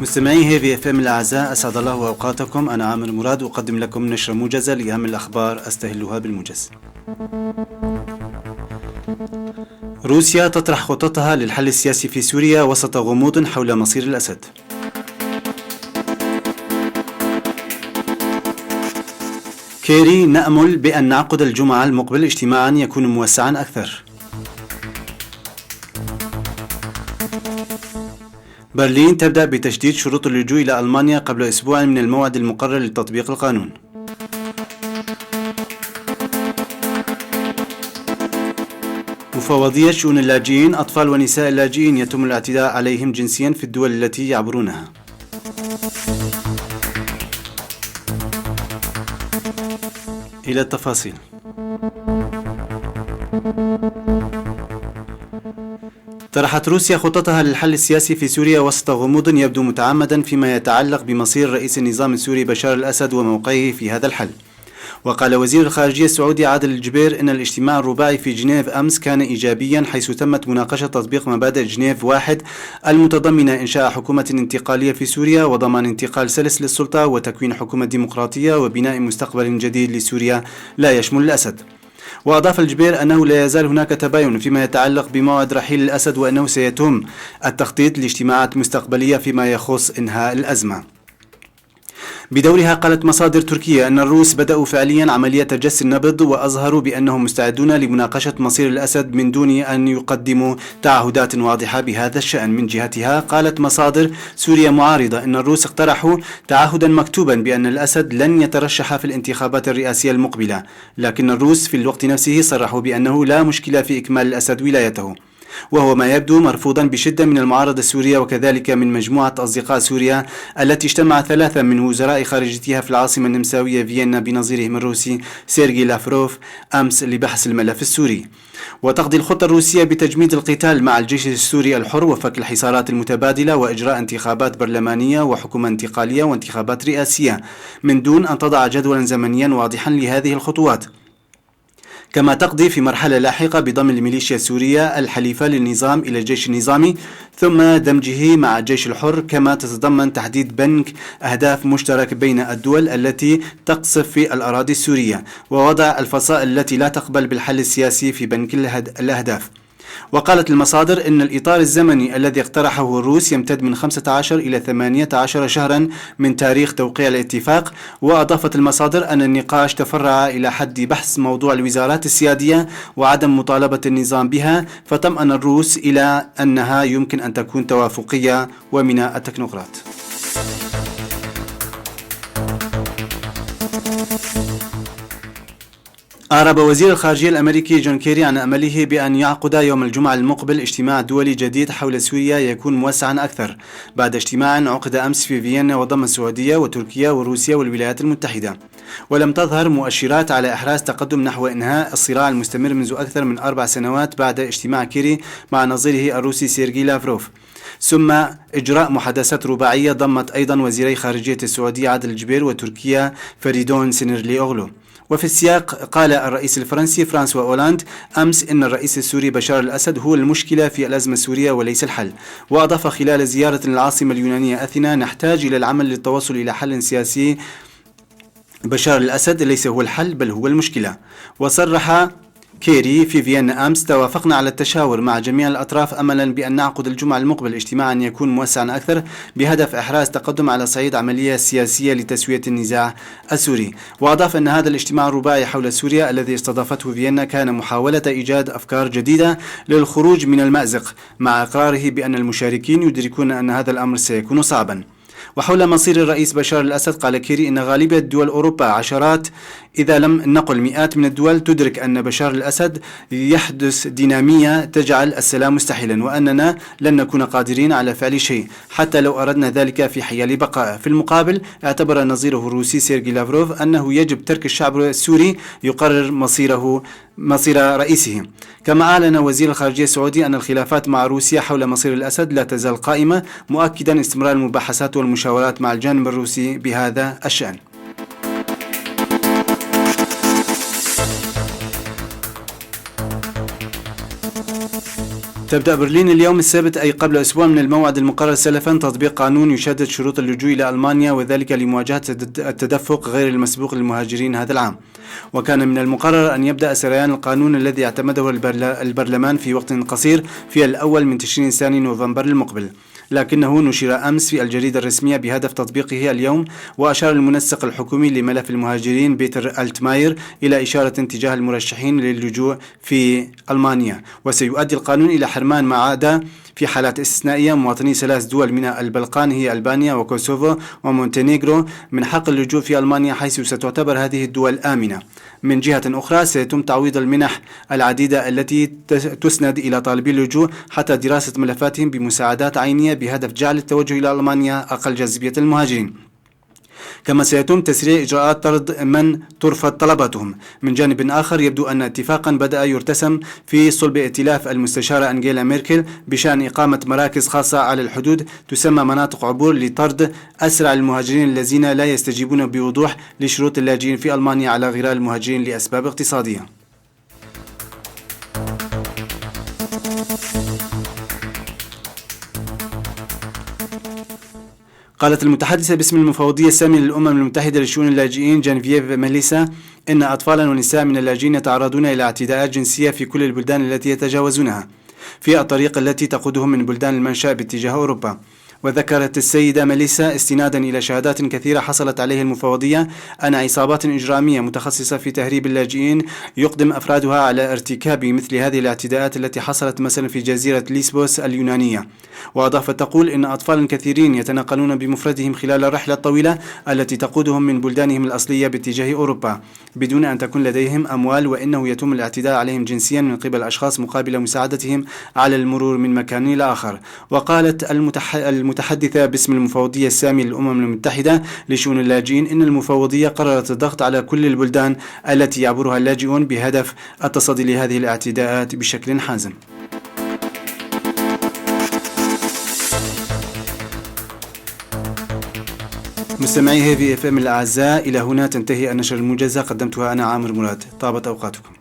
مستمعي هيفي اف ام الاعزاء، اسعد الله اوقاتكم. انا عامر مراد اقدم لكم نشرة موجزة لاهم الاخبار استهلها بالموجز. روسيا تطرح خططها للحل السياسي في سوريا وسط غموض حول مصير الاسد. كيري: نأمل بأن نعقد الجمعة المقبل اجتماعا يكون موسعا أكثر. برلين تبدأ بتشديد شروط اللجوء إلى ألمانيا قبل أسبوع من الموعد المقرر لتطبيق القانون. مفوضية شؤون اللاجئين: أطفال ونساء اللاجئين يتم الاعتداء عليهم جنسيا في الدول التي يعبرونها. إلى التفاصيل. طرحت روسيا خططها للحل السياسي في سوريا وسط غموض يبدو متعمدا فيما يتعلق بمصير رئيس النظام السوري بشار الأسد وموقعه في هذا الحل. وقال وزير الخارجية السعودي عادل الجبير إن الاجتماع الرباعي في جنيف أمس كان إيجابيا، حيث تمت مناقشة تطبيق مبادئ جنيف 1 المتضمنة إنشاء حكومة انتقالية في سوريا وضمان انتقال سلس للسلطة وتكوين حكومة ديمقراطية وبناء مستقبل جديد لسوريا لا يشمل الأسد. وأضاف الجبير أنه لا يزال هناك تباين فيما يتعلق بموعد رحيل الأسد، وأنه سيتم التخطيط لاجتماعات مستقبلية فيما يخص إنهاء الأزمة. بدورها قالت مصادر تركية أن الروس بدأوا فعليا عملية جس النبض، وأظهروا بأنهم مستعدون لمناقشة مصير الأسد من دون أن يقدموا تعهدات واضحة بهذا الشأن. من جهتها قالت مصادر سوريا معارضة أن الروس اقترحوا تعهدا مكتوبا بأن الأسد لن يترشح في الانتخابات الرئاسية المقبلة، لكن الروس في الوقت نفسه صرحوا بأنه لا مشكلة في إكمال الأسد ولايته، وهو ما يبدو مرفوضا بشدة من المعارضة السورية وكذلك من مجموعة أصدقاء سوريا التي اجتمع 3 من وزراء خارجيتها في العاصمة النمساوية فيينا بنظيرهم الروسي سيرجي لافروف أمس لبحث الملف السوري. وتقضي الخطة الروسية بتجميد القتال مع الجيش السوري الحر وفك الحصارات المتبادلة وإجراء انتخابات برلمانية وحكومة انتقالية وانتخابات رئاسية من دون أن تضع جدولا زمنيا واضحا لهذه الخطوات. كما تقضي في مرحلة لاحقة بضم الميليشيا السورية الحليفة للنظام إلى الجيش النظامي ثم دمجه مع الجيش الحر، كما تتضمن تحديد بنك أهداف مشترك بين الدول التي تقصف في الأراضي السورية، ووضع الفصائل التي لا تقبل بالحل السياسي في بنك الأهداف. وقالت المصادر إن الإطار الزمني الذي اقترحه الروس يمتد من 15 إلى 18 شهرا من تاريخ توقيع الاتفاق. وأضافت المصادر أن النقاش تفرع إلى حد بحث موضوع الوزارات السيادية وعدم مطالبة النظام بها، فطمأن الروس إلى أنها يمكن أن تكون توافقية ومن التكنوقراط. أعرب وزير الخارجية الأمريكي جون كيري عن أمله بأن يعقد يوم الجمعة المقبل اجتماع دولي جديد حول سوريا يكون موسعا أكثر، بعد اجتماع عقد أمس في فيينا وضم السعودية وتركيا وروسيا والولايات المتحدة. ولم تظهر مؤشرات على إحراز تقدم نحو إنهاء الصراع المستمر منذ أكثر من 4 سنوات بعد اجتماع كيري مع نظيره الروسي سيرجي لافروف، ثم إجراء محادثات رباعية ضمت أيضا وزيري خارجية السعودية عادل الجبير وتركيا فريدون سينيرلي أغلو. وفي السياق قال الرئيس الفرنسي فرانسوا أولاند أمس إن الرئيس السوري بشار الأسد هو المشكلة في الأزمة السورية وليس الحل. وأضاف خلال زيارة للعاصمة اليونانية أثينا: نحتاج إلى العمل للتوصل إلى حل سياسي، بشار الأسد ليس هو الحل بل هو المشكلة. وصرح كيري في فيينا أمس: توافقنا على التشاور مع جميع الأطراف أملا بأن نعقد الجمعة المقبل اجتماعا يكون موسعا أكثر بهدف إحراز تقدم على صعيد عملية سياسية لتسوية النزاع السوري. وأضاف أن هذا الاجتماع الرباعي حول سوريا الذي استضافته فيينا كان محاولة إيجاد أفكار جديدة للخروج من المأزق، مع إقراره بأن المشاركين يدركون أن هذا الأمر سيكون صعبا. وحول مصير الرئيس بشار الأسد قال كيري إن غالبية دول أوروبا، عشرات إذا لم نقل مئات من الدول، تدرك أن بشار الأسد يحدث دينامية تجعل السلام مستحيلا، وأننا لن نكون قادرين على فعل شيء حتى لو أردنا ذلك في حيال بقائه. في المقابل اعتبر نظيره الروسي سيرجي لافروف أنه يجب ترك الشعب السوري يقرر مصير رئيسه. كما أعلن وزير الخارجية السعودي أن الخلافات مع روسيا حول مصير الأسد لا تزال قائمة، مؤكدا استمرار المباحثات والمشاورات مع الجانب الروسي بهذا الشأن. تبدأ برلين اليوم السبت أي قبل أسبوع من الموعد المقرر سلفا تطبيق قانون يشدد شروط اللجوء إلى ألمانيا، وذلك لمواجهة التدفق غير المسبوق للمهاجرين هذا العام. وكان من المقرر أن يبدأ سريان القانون الذي اعتمده البرلمان في وقت قصير في الأول من تشرين الثاني نوفمبر المقبل، لكنه نشر أمس في الجريدة الرسمية بهدف تطبيقه اليوم. وأشار المنسق الحكومي لملف المهاجرين بيتر ألتماير إلى إشارة تجاه المرشحين للجوء في ألمانيا. وسيؤدي القانون إلى حرمان ما عدا في حالات استثنائية مواطني 3 دول من البلقان هي ألبانيا وكوسوفو ومونتينيغرو من حق اللجوء في ألمانيا، حيث ستعتبر هذه الدول آمنة. من جهة أخرى سيتم تعويض المنح العديدة التي تسند إلى طالبي اللجوء حتى دراسة ملفاتهم بمساعدات عينية بهدف جعل التوجه إلى ألمانيا أقل جاذبية المهاجرين. كما سيتم تسريع إجراءات طرد من ترفض طلباتهم. من جانب آخر يبدو أن اتفاقا بدأ يرتسم في صلب ائتلاف المستشارة أنجيلا ميركل بشأن إقامة مراكز خاصة على الحدود تسمى مناطق عبور لطرد أسرع المهاجرين الذين لا يستجيبون بوضوح لشروط اللاجئين في ألمانيا على غرار المهاجرين لأسباب اقتصادية. قالت المتحدثة باسم المفوضية السامية للأمم المتحدة لشؤون اللاجئين جينيفيف ميليسا إن أطفالا ونساء من اللاجئين يتعرضون إلى اعتداءات جنسية في كل البلدان التي يتجاوزونها في الطريق التي تقودهم من بلدان المنشأ باتجاه أوروبا. وذكرت السيدة ميليسا استنادا إلى شهادات كثيرة حصلت عليها المفوضية أن عصابات إجرامية متخصصة في تهريب اللاجئين يقدم أفرادها على ارتكاب مثل هذه الاعتداءات التي حصلت مثلا في جزيرة ليسبوس اليونانية. وأضافت تقول إن أطفال كثيرين يتنقلون بمفردهم خلال الرحلة الطويلة التي تقودهم من بلدانهم الأصلية باتجاه أوروبا بدون أن تكون لديهم أموال، وإنه يتم الاعتداء عليهم جنسيا من قبل أشخاص مقابل مساعدتهم على المرور من مكان إلى آخر. وقالت المتحدثة باسم المفوضية السامية للأمم المتحدة لشؤون اللاجئين إن المفوضية قررت الضغط على كل البلدان التي يعبرها اللاجئون بهدف التصدي لهذه الاعتداءات بشكل حازم. مستمعي هيفي FM الأعزاء، إلى هنا تنتهي النشرة الموجزة، قدمتها أنا عامر مراد. طابت أوقاتكم.